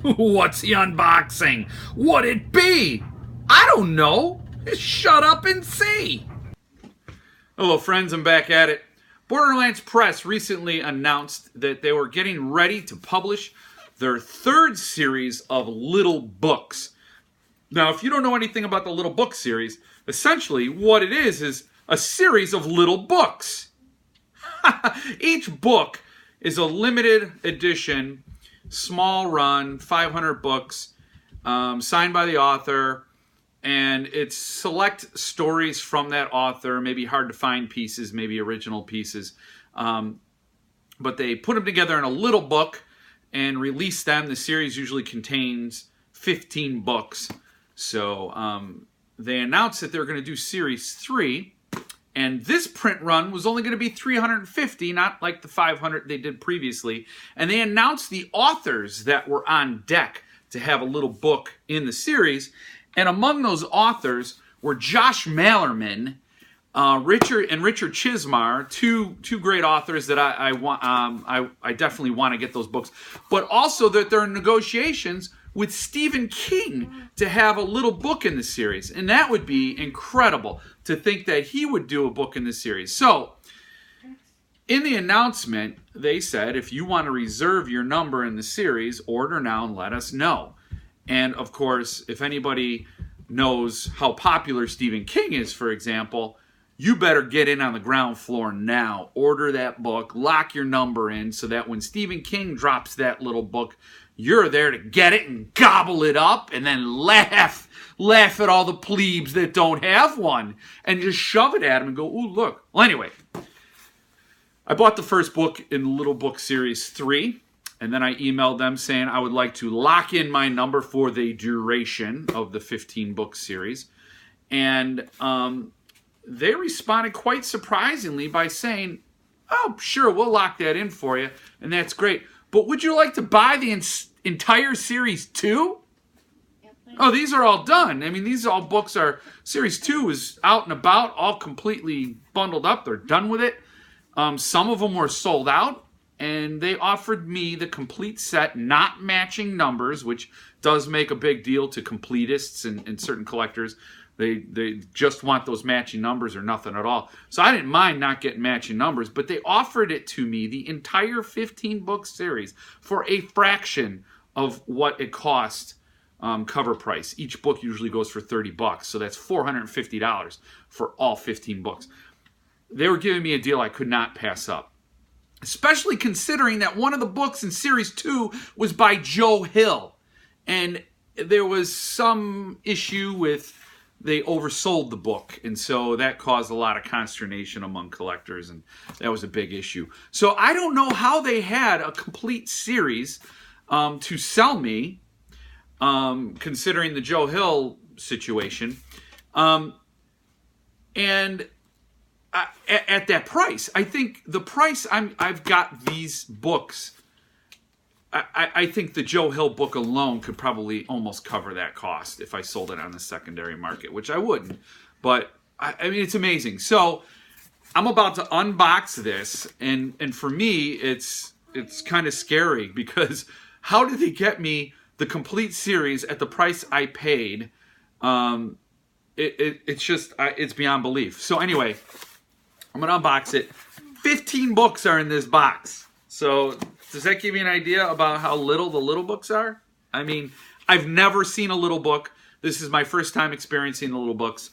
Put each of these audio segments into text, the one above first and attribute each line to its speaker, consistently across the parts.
Speaker 1: What's he unboxing? What'd it be? I don't know. Shut up and see. Hello friends, I'm back at it. Borderlands Press recently announced that they were getting ready to publish their third series of little books. Now, if you don't know anything about the little book series, essentially what it is a series of little books. Each book is a limited edition, small run, 500 books, signed by the author, and it's select stories from that author, maybe hard to find pieces, maybe original pieces, but they put them together in a little book and release them. The series usually contains 15 books, so they announced that they're going to do series 3, and this print run was only going to be 350, not like the 500 they did previously, and they announced the authors that were on deck to have a little book in the series. And among those authors were Josh Malerman, Richard Chismar, two great authors that I definitely want to get those books. But also that there are negotiations with Stephen King to have a little book in the series, and that would be incredible to think that he would do a book in the series. So, in the announcement, they said if you want to reserve your number in the series, order now and let us know. And, of course, if anybody knows how popular Stephen King is, for example, you better get in on the ground floor now. Order that book, lock your number in, so that when Stephen King drops that little book, you're there to get it and gobble it up and then laugh at all the plebes that don't have one and just shove it at them and go, ooh, look. Well, anyway, I bought the first book in the Little Book Series 3. And then I emailed them saying I would like to lock in my number for the duration of the 15-book series. And they responded quite surprisingly by saying, oh, sure, we'll lock that in for you, and that's great. But would you like to buy the entire series too? Oh, these are all done. I mean, these all books are, series 2 is out and about, all completely bundled up. They're done with it. Some of them were sold out. And they offered me the complete set, not matching numbers, which does make a big deal to completists and certain collectors. They just want those matching numbers or nothing at all. So I didn't mind not getting matching numbers, but they offered it to me, the entire 15-book series, for a fraction of what it cost cover price. Each book usually goes for $30, so that's $450 for all 15 books. They were giving me a deal I could not pass up. Especially considering that one of the books in Series 2 was by Joe Hill. And there was some issue with they oversold the book. And so that caused a lot of consternation among collectors. And that was a big issue. So I don't know how they had a complete series to sell me, considering the Joe Hill situation. And at that price, I think the price I've got these books, I think the Joe Hill book alone could probably almost cover that cost if I sold it on the secondary market, which I wouldn't. But I mean, it's amazing. So I'm about to unbox this, and for me, it's kind of scary because how did they get me the complete series at the price I paid? It's just it's beyond belief. So anyway, I'm going to unbox it. 15 books are in this box. So does that give you an idea about how little the little books are? I mean, I've never seen a little book. This is my first time experiencing the little books.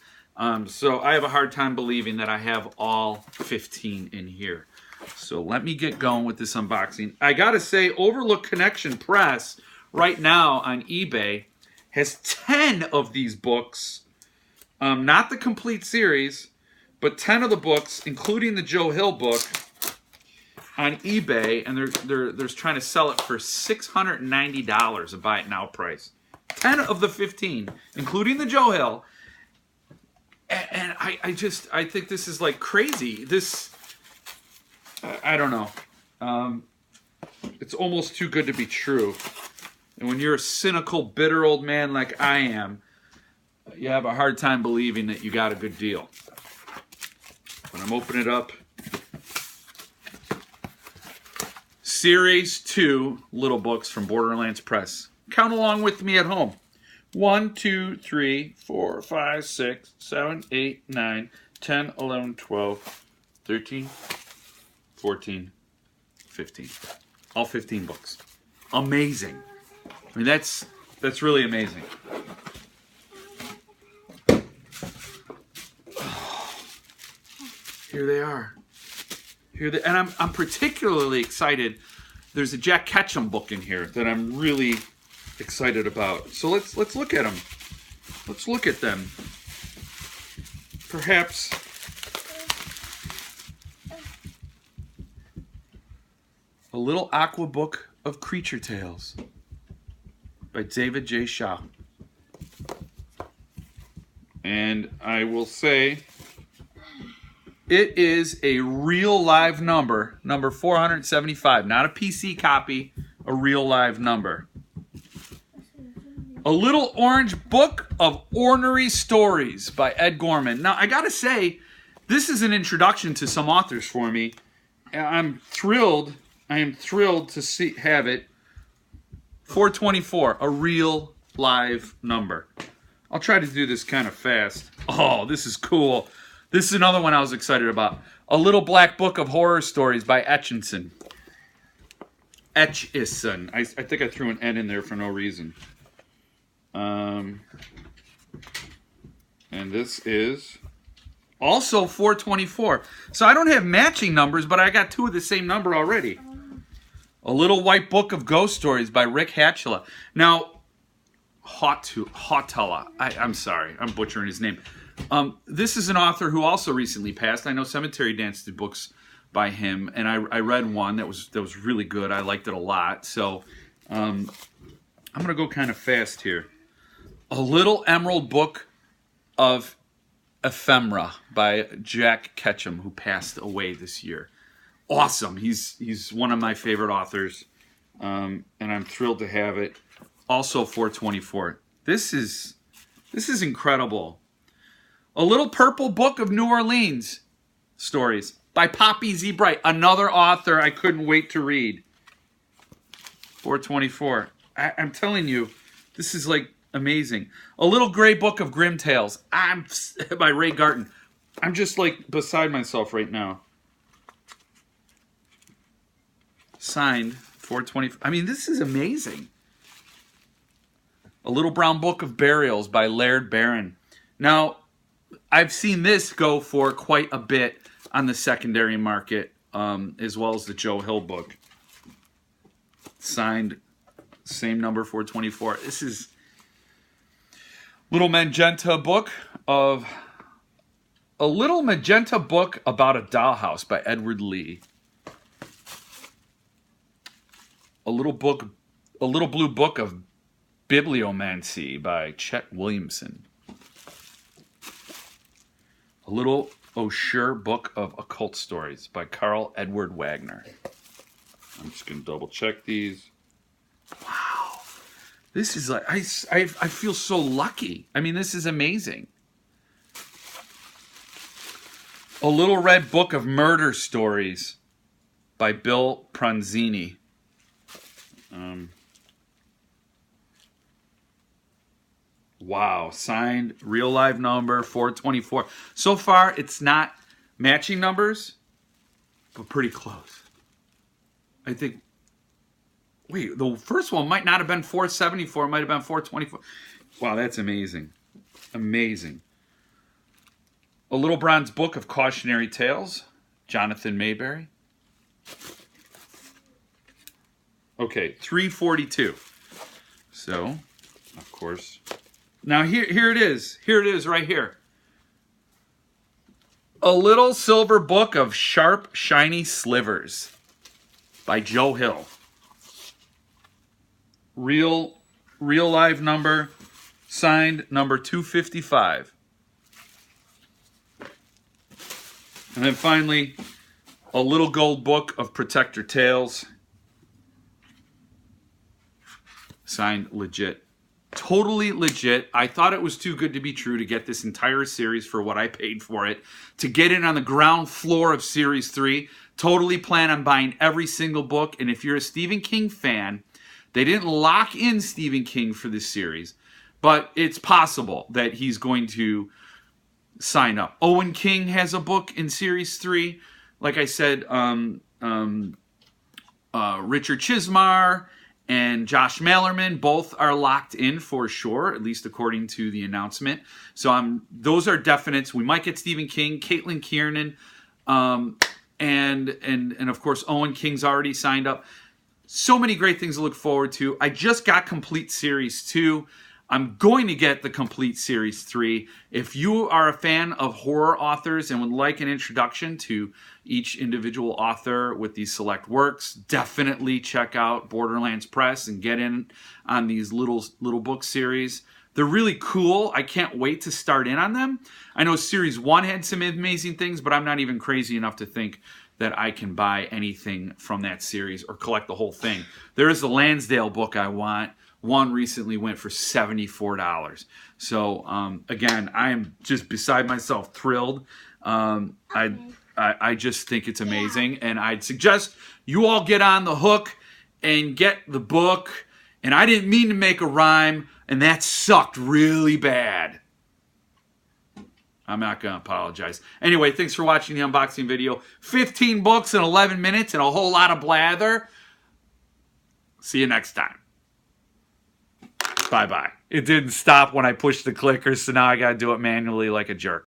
Speaker 1: So I have a hard time believing that I have all 15 in here. So let me get going with this unboxing. I got to say, Overlook Connection Press right now on eBay has 10 of these books. Not the complete series, but 10 of the books, including the Joe Hill book, on eBay, and they're trying to sell it for $690, a buy it now price. 10 of the 15, including the Joe Hill, and I think this is like crazy. This, I don't know. It's almost too good to be true. And when you're a cynical, bitter old man like I am, you have a hard time believing that you got a good deal. When I'm opening it up, Series 2 little books from Borderlands Press. Count along with me at home. 1, 2, 3, 4, 5, 6, 7, 8, 9, 10, 11, 12, 13, 14, 15. All 15 books. Amazing. I mean, that's really amazing. Here they are. And I'm particularly excited. There's a Jack Ketchum book in here that I'm really excited about. So let's look at them. Let's look at them. Perhaps a little aqua book of creature tales by David J. Shaw. And I will say it is a real live number 475, not a PC copy, a real live number. A Little Orange Book of Ornery Stories by Ed Gorman. Now, I gotta say, this is an introduction to some authors for me. I am thrilled to have it. 424, a real live number. I'll try to do this kind of fast. Oh, this is cool. This is another one I was excited about. A Little Black Book of Horror Stories by Etchison. Etchison. I think I threw an N in there for no reason. And this is also 424. So I don't have matching numbers, but I got two of the same number already. A Little White Book of Ghost Stories by Rick Hatchula. Now, Hautala. I'm sorry, I'm butchering his name. This is an author who also recently passed. I know Cemetery Dance did books by him, and I read one that was really good. I liked it a lot. So I'm going to go kind of fast here. A Little Emerald Book of Ephemera by Jack Ketchum, who passed away this year. Awesome. He's one of my favorite authors, and I'm thrilled to have it. Also 424. This is incredible. A Little Purple Book of New Orleans Stories by Poppy Z. Bright, another author I couldn't wait to read. 424. I'm telling you, this is like amazing. A Little Gray Book of Grim Tales by Ray Garton. I'm just like beside myself right now. Signed 420. I mean, this is amazing. A Little Brown Book of Burials by Laird Barron. Now, I've seen this go for quite a bit on the secondary market, as well as the Joe Hill book. Signed, same number, 424. This is Little Magenta Book of... A Little Magenta Book About a Dollhouse by Edward Lee. A Little Blue Book of Bibliomancy by Chet Williamson. A Little O'Shure Book of Occult Stories by Carl Edward Wagner. I'm just going to double check these. Wow. This is like, I feel so lucky. I mean, this is amazing. A Little Red Book of Murder Stories by Bill Pranzini. Wow, signed, real live number, 424. So far, it's not matching numbers, but pretty close. I think, wait, the first one might not have been 474, it might have been 424. Wow, that's amazing. Amazing. A Little Bronze Book of Cautionary Tales, Jonathan Mayberry. Okay, 342. So, of course... Now, here it is. Here it is right here. A Little Silver Book of Sharp, Shiny Slivers by Joe Hill. Real live number, signed number 255. And then finally, A Little Gold Book of Protector Tales, signed legit. Totally legit. I thought it was too good to be true to get this entire series for what I paid for it. To get in on the ground floor of Series 3. Totally plan on buying every single book. And if you're a Stephen King fan, They didn't lock in Stephen King for this series, but it's possible that he's going to sign up. Owen King has a book in Series 3. Like I said, Richard Chismar and Josh Malerman both are locked in for sure, at least according to the announcement. So those are definites. We might get Stephen King, Caitlin Kiernan, and of course Owen King's already signed up. So many great things to look forward to. I just got complete Series 2. I'm going to get the complete Series 3. If you are a fan of horror authors and would like an introduction to each individual author with these select works, definitely check out Borderlands Press and get in on these little book series. They're really cool. I can't wait to start in on them. I know Series 1 had some amazing things, but I'm not even crazy enough to think that I can buy anything from that series or collect the whole thing. There is a Lansdale book I want. One recently went for $74. So, again, I am just beside myself thrilled. I just think it's amazing. And I'd suggest you all get on the hook and get the book. And I didn't mean to make a rhyme, and that sucked really bad. I'm not going to apologize. Anyway, thanks for watching the unboxing video. 15 books in 11 minutes and a whole lot of blather. See you next time. Bye-bye. It didn't stop when I pushed the clicker, so now I got to do it manually like a jerk.